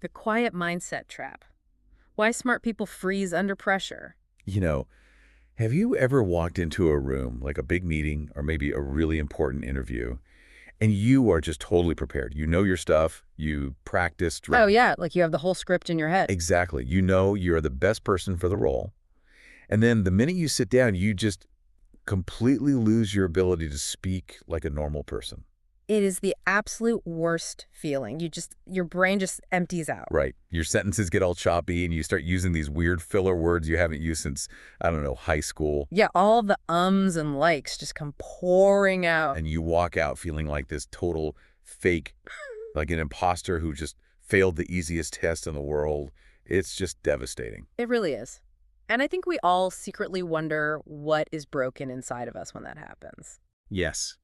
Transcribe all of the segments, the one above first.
The quiet mindset trap. Why smart people freeze under pressure. You know, have you ever walked into a room, like a big meeting or maybe a really important interview, and you are just totally prepared? You know your stuff, you practiced. Oh, yeah, like you have the whole script in your head. Exactly. You know you're the best person for the role. And then the minute you sit down, you just completely lose your ability to speak like a normal person. It is the absolute worst feeling. Your brain just empties out. Right. Your sentences get all choppy and you start using these weird filler words you haven't used since, I don't know, high school. Yeah, all the ums and likes just come pouring out. And you walk out feeling like this total fake, like an imposter who just failed the easiest test in the world. It's just devastating. It really is. And I think we all secretly wonder what is broken inside of us when that happens. Yes.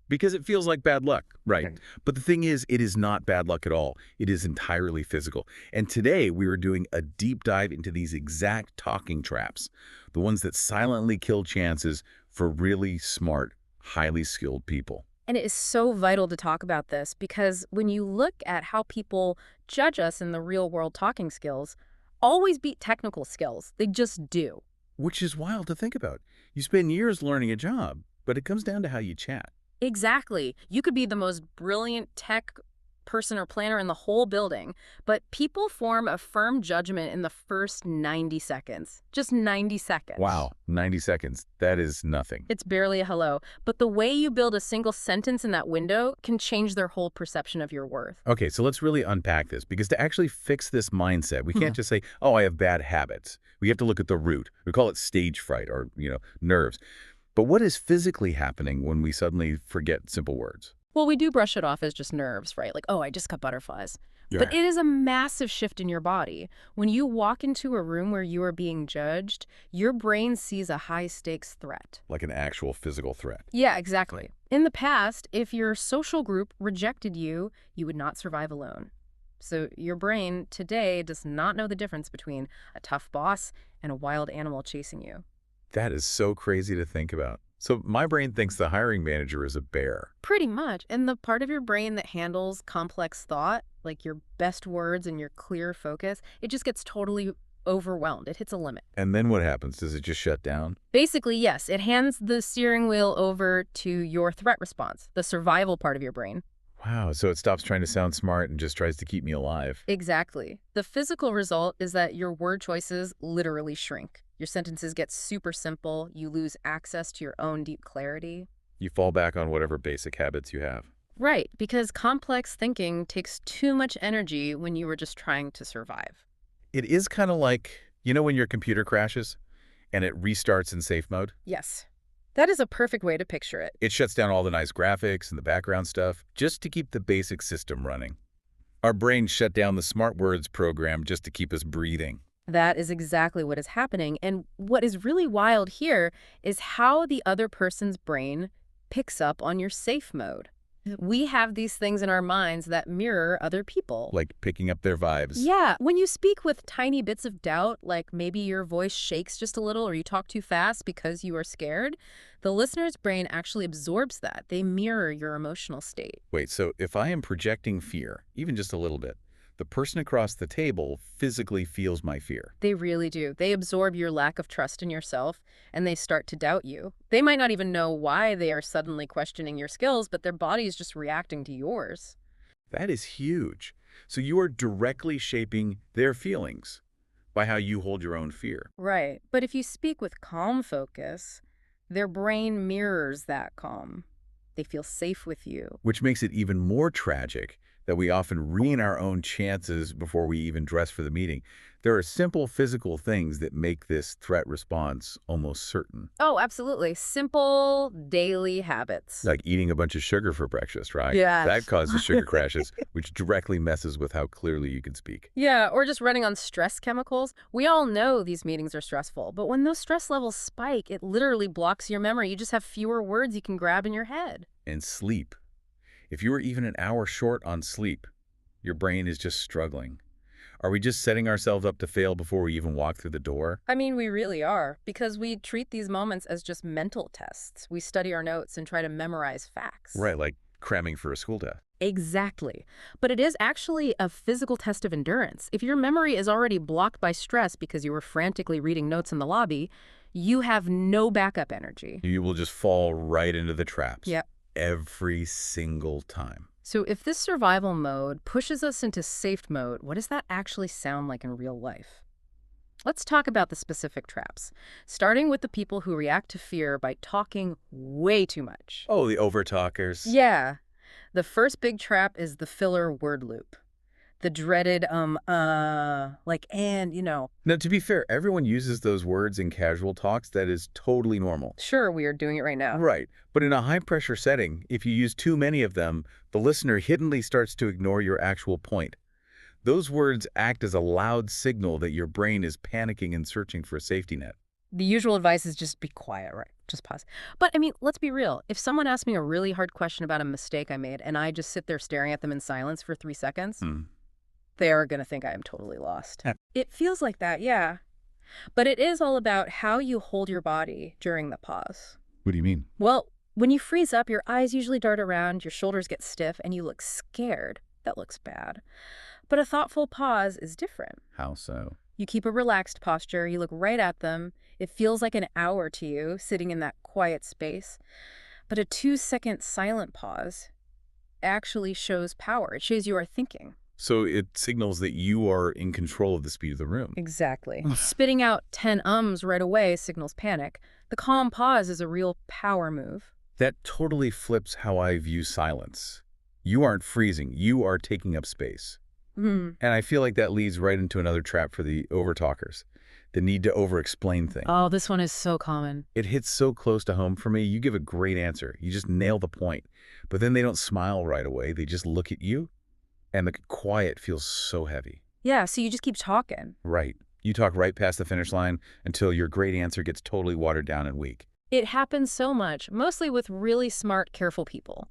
Because it feels like bad luck, right? Okay. But the thing is, it is not bad luck at all. It is entirely physical. And today we were doing a deep dive into these exact talking traps, the ones that silently kill chances for really smart, highly skilled people. And it is so vital to talk about this because when you look at how people judge us in the real world, talking skills always beat technical skills. They just do. Which is wild to think about. You spend years learning a job, but it comes down to how you chat. Exactly. You could be the most brilliant tech person or planner in the whole building, but people form a firm judgment in the first 90 seconds. Just 90 seconds. Wow, 90 seconds. That is nothing. It's barely a hello, but the way you build a single sentence in that window can change their whole perception of your worth. Okay, so let's really unpack this, because to actually fix this mindset, we can't just say, oh, I have bad habits. We have to look at the root. We call it stage fright or, nerves. But what is physically happening when we suddenly forget simple words? Well, we do brush it off as just nerves, right? Like, oh, I just got butterflies. Yeah. But it is a massive shift in your body. When you walk into a room where you are being judged, your brain sees a high-stakes threat. Like an actual physical threat. Yeah, exactly. In the past, if your social group rejected you, you would not survive alone. So your brain today does not know the difference between a tough boss and a wild animal chasing you. That is so crazy to think about. So my brain thinks the hiring manager is a bear. Pretty much. And the part of your brain that handles complex thought, like your best words and your clear focus, it just gets totally overwhelmed. It hits a limit. And then what happens? Does it just shut down? Basically, yes. It hands the steering wheel over to your threat response, the survival part of your brain. Wow, so it stops trying to sound smart and just tries to keep me alive. Exactly. The physical result is that your word choices literally shrink. Your sentences get super simple. You lose access to your own deep clarity. You fall back on whatever basic habits you have. Right, because complex thinking takes too much energy when you were just trying to survive. It is kind of like, when your computer crashes and it restarts in safe mode? Yes. That is a perfect way to picture it. It shuts down all the nice graphics and the background stuff just to keep the basic system running. Our brains shut down the smart words program just to keep us breathing. That is exactly what is happening. And what is really wild here is how the other person's brain picks up on your safe mode. We have these things in our minds that mirror other people. Like picking up their vibes. Yeah. When you speak with tiny bits of doubt, like maybe your voice shakes just a little or you talk too fast because you are scared, the listener's brain actually absorbs that. They mirror your emotional state. Wait, so if I am projecting fear, even just a little bit, the person across the table physically feels my fear. They really do. They absorb your lack of trust in yourself, and they start to doubt you. They might not even know why they are suddenly questioning your skills, but their body is just reacting to yours. That is huge. So you are directly shaping their feelings by how you hold your own fear. Right. But if you speak with calm focus, their brain mirrors that calm. They feel safe with you. Which makes it even more tragic that we often ruin our own chances before we even dress for the meeting. There are simple physical things that make this threat response almost certain. Oh, absolutely. Simple daily habits. Like eating a bunch of sugar for breakfast, right? Yeah. That causes sugar crashes, which directly messes with how clearly you can speak. Yeah, or just running on stress chemicals. We all know these meetings are stressful, but when those stress levels spike, it literally blocks your memory. You just have fewer words you can grab in your head. And sleep. If you are even an hour short on sleep, your brain is just struggling. Are we just setting ourselves up to fail before we even walk through the door? I mean, we really are, because we treat these moments as just mental tests. We study our notes and try to memorize facts. Right, like cramming for a school test. Exactly. But it is actually a physical test of endurance. If your memory is already blocked by stress because you were frantically reading notes in the lobby, you have no backup energy. You will just fall right into the traps Yep. every single time. So if this survival mode pushes us into safe mode, what does that actually sound like in real life? Let's talk about the specific traps, starting with the people who react to fear by talking way too much. Oh, the overtalkers. Yeah. The first big trap is the filler word loop. The dreaded, like, and, Now, to be fair, everyone uses those words in casual talks. That is totally normal. sure, we are doing it right now. Right. But in a high-pressure setting, if you use too many of them, the listener hiddenly starts to ignore your actual point. Those words act as a loud signal that your brain is panicking and searching for a safety net. The usual advice is just be quiet, right? Just pause. But, I mean, let's be real. If someone asks me a really hard question about a mistake I made and I just sit there staring at them in silence for 3 seconds, Hmm. they're going to think I am totally lost. Yeah. It feels like that, yeah. But it is all about how you hold your body during the pause. What do you mean? Well, when you freeze up, your eyes usually dart around, your shoulders get stiff, and you look scared. That looks bad. But a thoughtful pause is different. How so? You keep a relaxed posture, you look right at them. It feels like an hour to you, sitting in that quiet space. But a 2-second silent pause actually shows power. It shows you are thinking. So it signals that you are in control of the speed of the room. Exactly. Spitting out 10 ums right away signals panic. The calm pause is a real power move. That totally flips how I view silence. You aren't freezing. You are taking up space. Hmm. And I feel like that leads right into another trap for the overtalkers, the need to over-explain things. Oh, this one is so common. It hits so close to home for me. You give a great answer. You just nail the point. But then they don't smile right away. They just look at you, and the quiet feels so heavy. Yeah, so you just keep talking. Right. You talk right past the finish line until your great answer gets totally watered down and weak. It happens so much, mostly with really smart, careful people.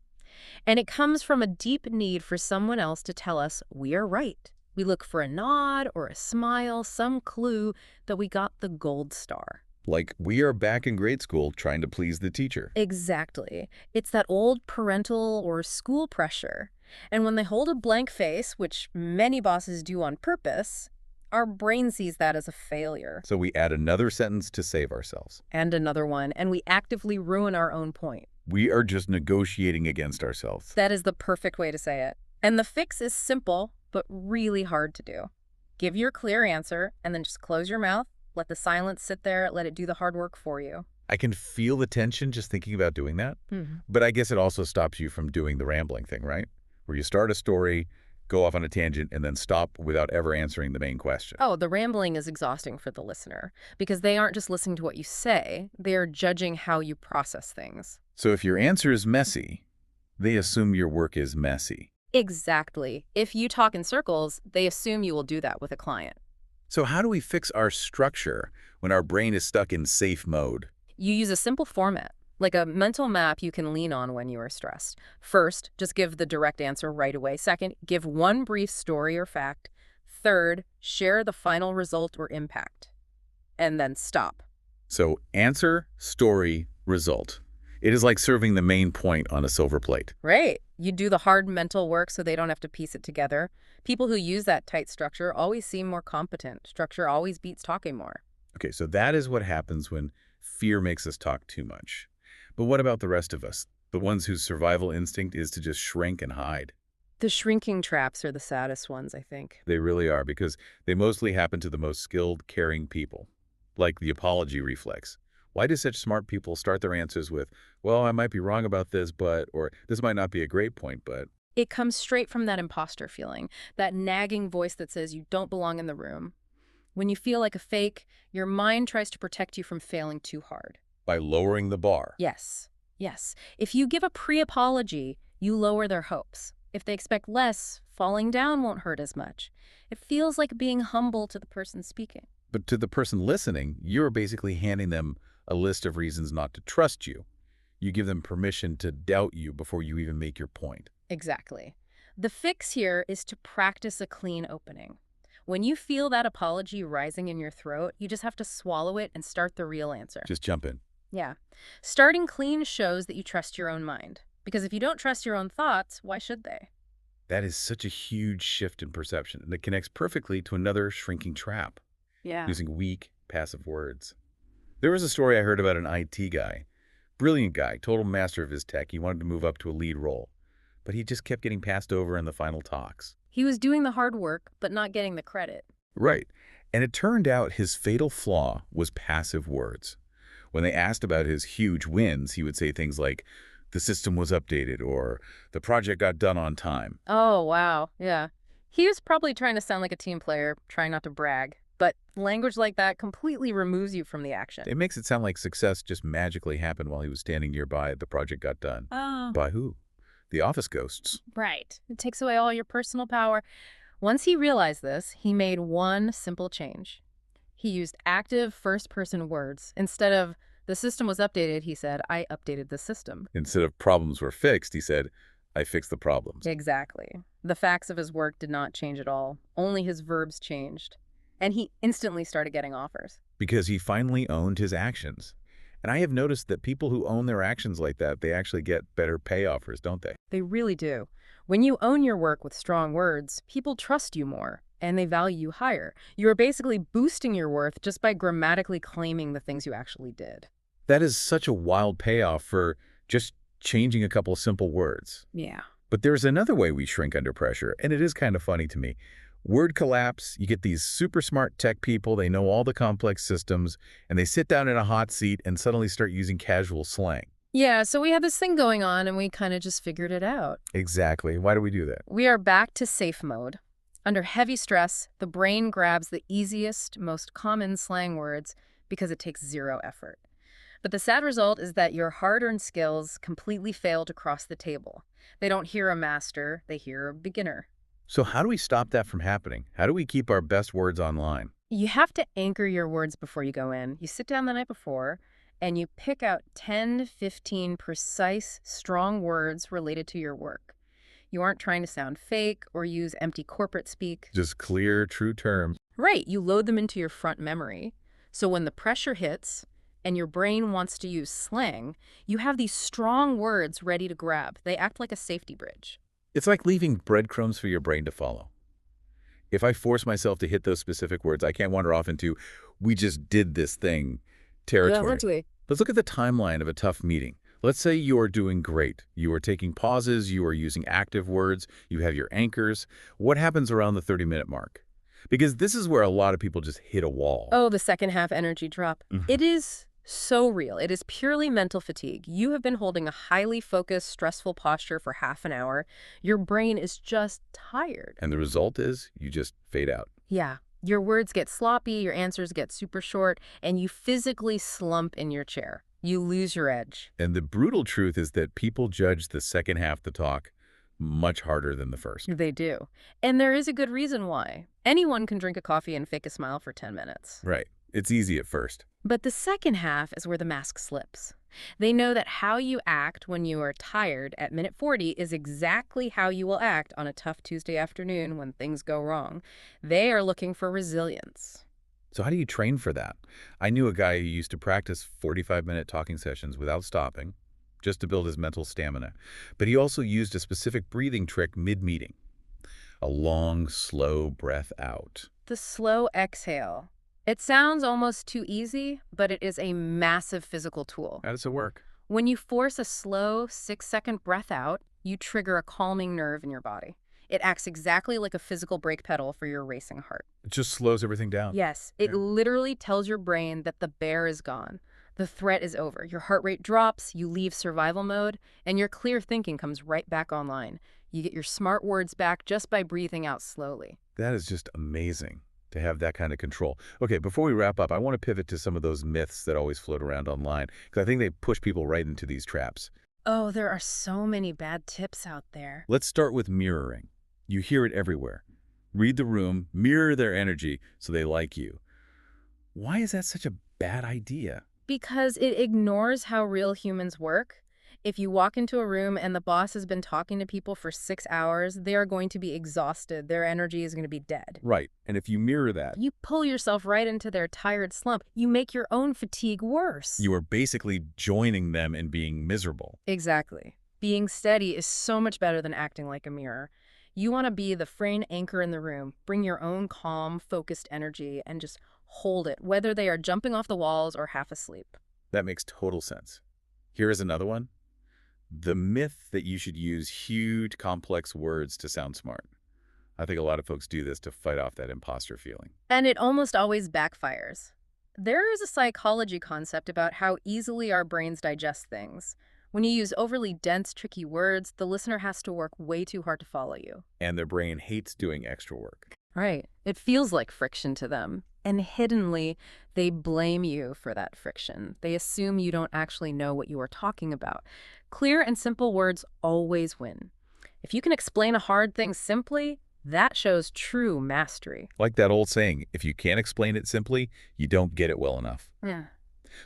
And it comes from a deep need for someone else to tell us we are right. We look for a nod or a smile, some clue that we got the gold star. Like, we are back in grade school trying to please the teacher. Exactly. It's that old parental or school pressure. And when they hold a blank face, which many bosses do on purpose, our brain sees that as a failure. So we add another sentence to save ourselves. And another one, and we actively ruin our own point. We are just negotiating against ourselves. That is the perfect way to say it. And the fix is simple, but really hard to do. Give your clear answer, and then just close your mouth, let the silence sit there, let it do the hard work for you. I can feel the tension just thinking about doing that. But I guess it also stops you from doing the rambling thing, right? Where you start a story, go off on a tangent, and then stop without ever answering the main question. Oh, the rambling is exhausting for the listener, because they aren't just listening to what you say, they are judging how you process things. So if your answer is messy, they assume your work is messy. Exactly. If you talk in circles, they assume you will do that with a client. So how do we fix our structure when our brain is stuck in safe mode? You use a simple format, like a mental map you can lean on when you are stressed. First, just give the direct answer right away. Second, give one brief story or fact. Third, share the final result or impact. And then stop. So answer, story, result. It is like serving the main point on a silver plate. Right. You do the hard mental work so they don't have to piece it together. People who use that tight structure always seem more competent. Structure always beats talking more. Okay, so that is what happens when fear makes us talk too much. But what about the rest of us? The ones whose survival instinct is to just shrink and hide. The shrinking traps are the saddest ones, I think. They really are, because they mostly happen to the most skilled, caring people. Like the apology reflex. Why do such smart people start their answers with, well, I might be wrong about this, but, or this might not be a great point, but... It comes straight from that imposter feeling, that nagging voice that says you don't belong in the room. When you feel like a fake, your mind tries to protect you from failing too hard. By lowering the bar. Yes. Yes. If you give a pre-apology, you lower their hopes. If they expect less, falling down won't hurt as much. It feels like being humble to the person speaking. But to the person listening, you're basically handing them a list of reasons not to trust you. You give them permission to doubt you before you even make your point. Exactly. The fix here is to practice a clean opening. When you feel that apology rising in your throat, you just have to swallow it and start the real answer. Just jump in. Yeah. Starting clean shows that you trust your own mind. Because if you don't trust your own thoughts, why should they? That is such a huge shift in perception, and it connects perfectly to another shrinking trap, Yeah. using weak, passive words. There was a story I heard about an IT guy. Brilliant guy, total master of his tech. He wanted to move up to a lead role, but he just kept getting passed over in the final talks. He was doing the hard work, but not getting the credit. Right. And it turned out his fatal flaw was passive words. When they asked about his huge wins, he would say things like, the system was updated, or the project got done on time. Oh, wow. Yeah. He was probably trying to sound like a team player, trying not to brag. But language like that completely removes you from the action. It makes it sound like success just magically happened while he was standing nearby. The project got done. Oh. By who? The office ghosts. Right. It takes away all your personal power. Once he realized this, he made one simple change. He used active first-person words. Instead of, the system was updated, he said, I updated the system. Instead of problems were fixed, he said, I fixed the problems. Exactly. The facts of his work did not change at all. Only his verbs changed. And he instantly started getting offers. Because he finally owned his actions. And I have noticed that people who own their actions like that, they actually get better pay offers, don't they? They really do. When you own your work with strong words, people trust you more, and they value you higher. You are basically boosting your worth just by grammatically claiming the things you actually did. That is such a wild payoff for just changing a couple of simple words. Yeah. But there's another way we shrink under pressure, and it is kind of funny to me. Word collapse, you get these super smart tech people, they know all the complex systems, and they sit down in a hot seat and suddenly start using casual slang. Yeah, so we had this thing going on, and we kind of just figured it out. Exactly. Why do we do that? We are back to safe mode. Under heavy stress, the brain grabs the easiest, most common slang words because it takes zero effort. But the sad result is that your hard-earned skills completely fail to cross the table. They don't hear a master, they hear a beginner. So how do we stop that from happening? How do we keep our best words online? You have to anchor your words before you go in. You sit down the night before, and you pick out 10 to 15 precise, strong words related to your work. You aren't trying to sound fake or use empty corporate speak. Just clear, true terms. Right, you load them into your front memory. So when the pressure hits and your brain wants to use slang, you have these strong words ready to grab. They act like a safety bridge. It's like leaving breadcrumbs for your brain to follow. If I force myself to hit those specific words, I can't wander off into, we just did this thing territory. Yeah, literally. Let's look at the timeline of a tough meeting. Let's say you are doing great. You are taking pauses. You are using active words. You have your anchors. What happens around the 30-minute mark? Because this is where a lot of people just hit a wall. Oh, the second half energy drop. It is so real. It is purely mental fatigue. You have been holding a highly focused, stressful posture for half an hour. Your brain is just tired. And the result is you just fade out. Yeah. Your words get sloppy, your answers get super short, and you physically slump in your chair. You lose your edge. And the brutal truth is that people judge the second half of the talk much harder than the first. They do. And there is a good reason why. Anyone can drink a coffee and fake a smile for 10 minutes. Right. It's easy at first. But the second half is where the mask slips. They know that how you act when you are tired at minute 40 is exactly how you will act on a tough Tuesday afternoon when things go wrong. They are looking for resilience. So how do you train for that? I knew a guy who used to practice 45-minute talking sessions without stopping, just to build his mental stamina. But he also used a specific breathing trick mid-meeting. A long, slow breath out. The slow exhale. It sounds almost too easy, but it is a massive physical tool. How does it work? When you force a slow 6-second breath out, you trigger a calming nerve in your body. It acts exactly like a physical brake pedal for your racing heart. It just slows everything down. Yes, it literally tells your brain that the bear is gone. The threat is over. Your heart rate drops, you leave survival mode, and your clear thinking comes right back online. You get your smart words back just by breathing out slowly. That is just amazing to have that kind of control. Okay, before we wrap up, I want to pivot to some of those myths that always float around online, because I think they push people right into these traps. Oh, there are so many bad tips out there. Let's start with mirroring. You hear it everywhere. Read the room, mirror their energy so they like you. Why is that such a bad idea? Because it ignores how real humans work. If you walk into a room and the boss has been talking to people for 6 hours, they are going to be exhausted. Their energy is going to be dead. Right, and if you mirror that, You pull yourself right into their tired slump. You make your own fatigue worse. you are basically joining them in being miserable. Exactly. Being steady is so much better than acting like a mirror. You want to be the frame anchor in the room. Bring your own calm, focused energy and just hold it, whether they are jumping off the walls or half asleep. That makes total sense. Here is another one. The myth that you should use huge, complex words to sound smart. I think a lot of folks do this to fight off that imposter feeling. And it almost always backfires. There is a psychology concept about how easily our brains digest things. When you use overly dense, tricky words, the listener has to work way too hard to follow you. And their brain hates doing extra work. Right. It feels like friction to them. And hiddenly, they blame you for that friction. They assume you don't actually know what you are talking about. Clear and simple words always win. If you can explain a hard thing simply, that shows true mastery. Like that old saying, if you can't explain it simply, you don't get it well enough. Yeah.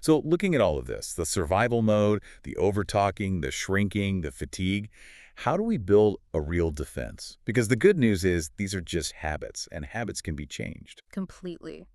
So looking at all of this, the survival mode, the over-talking, the shrinking, the fatigue, how do we build a real defense? Because the good news is these are just habits, and habits can be changed. Completely.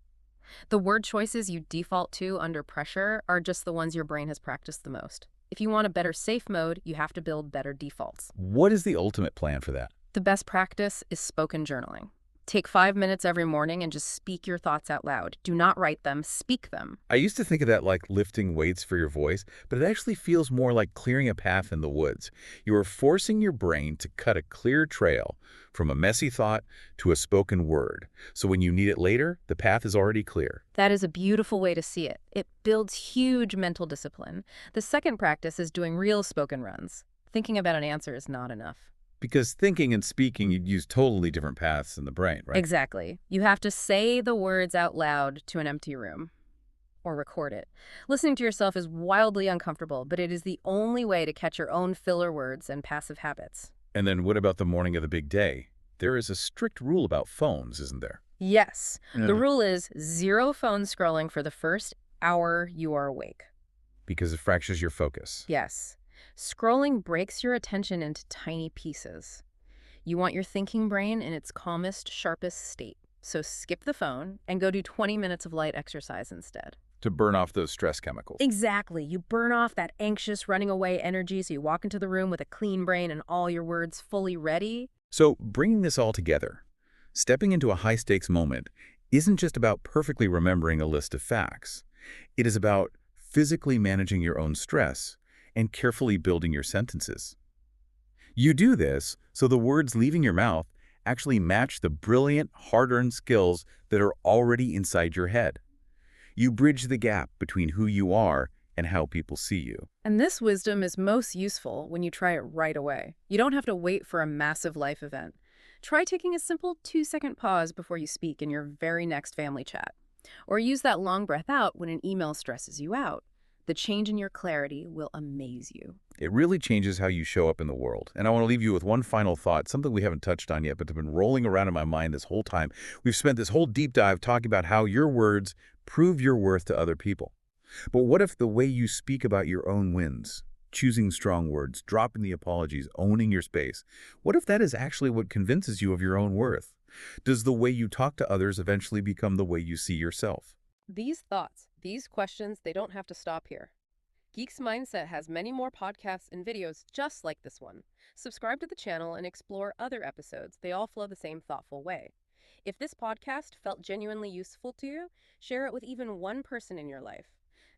The word choices you default to under pressure are just the ones your brain has practiced the most. If you want a better safe mode, you have to build better defaults. What is the ultimate plan for that? The best practice is spoken journaling. Take 5 minutes every morning and just speak your thoughts out loud. Do not write them, speak them. I used to think of that like lifting weights for your voice, but it actually feels more like clearing a path in the woods. You are forcing your brain to cut a clear trail from a messy thought to a spoken word. So when you need it later, the path is already clear. That is a beautiful way to see it. It builds huge mental discipline. The second practice is doing real spoken runs. Thinking about an answer is not enough. Because thinking and speaking, you'd use totally different paths in the brain, right? Exactly. You have to say the words out loud to an empty room or record it. Listening to yourself is wildly uncomfortable, but it is the only way to catch your own filler words and passive habits. And then what about the morning of the big day? There is a strict rule about phones, isn't there? Yes, the Yeah. rule is zero phone scrolling for the first hour you are awake. Because it fractures your focus. Yes. Scrolling breaks your attention into tiny pieces. You want your thinking brain in its calmest, sharpest state. So skip the phone and go do 20 minutes of light exercise instead. To burn off those stress chemicals. Exactly. You burn off that anxious, running away energy so you walk into the room with a clean brain and all your words fully ready. So bringing this all together, stepping into a high-stakes moment isn't just about perfectly remembering a list of facts. It is about physically managing your own stress and carefully building your sentences. You do this so the words leaving your mouth actually match the brilliant, hard-earned skills that are already inside your head. You bridge the gap between who you are and how people see you. And this wisdom is most useful when you try it right away. You don't have to wait for a massive life event. Try taking a simple 2-second pause before you speak in your very next family chat. Or use that long breath out when an email stresses you out. The change in your clarity will amaze you. It really changes how you show up in the world. And I want to leave you with one final thought, something we haven't touched on yet, but it's been rolling around in my mind this whole time. We've spent this whole deep dive talking about how your words prove your worth to other people. But what if the way you speak about your own wins, choosing strong words, dropping the apologies, owning your space, what if that is actually what convinces you of your own worth? Does the way you talk to others eventually become the way you see yourself? These thoughts, these questions, they don't have to stop here. Geeks Mindset has many more podcasts and videos just like this one. Subscribe to the channel and explore other episodes. They all flow the same thoughtful way. If this podcast felt genuinely useful to you, share it with even one person in your life.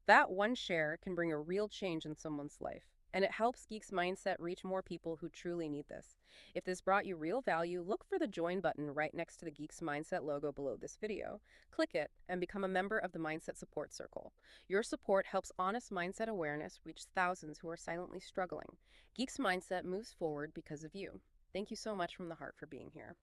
That one share can bring a real change in someone's life, and it helps Geeks Mindset reach more people who truly need this. If this brought you real value, look for the join button right next to the Geeks Mindset logo below this video. Click it and become a member of the Mindset Support Circle. Your support helps honest mindset awareness reach thousands who are silently struggling. Geeks Mindset moves forward because of you. Thank you so much from the heart for being here.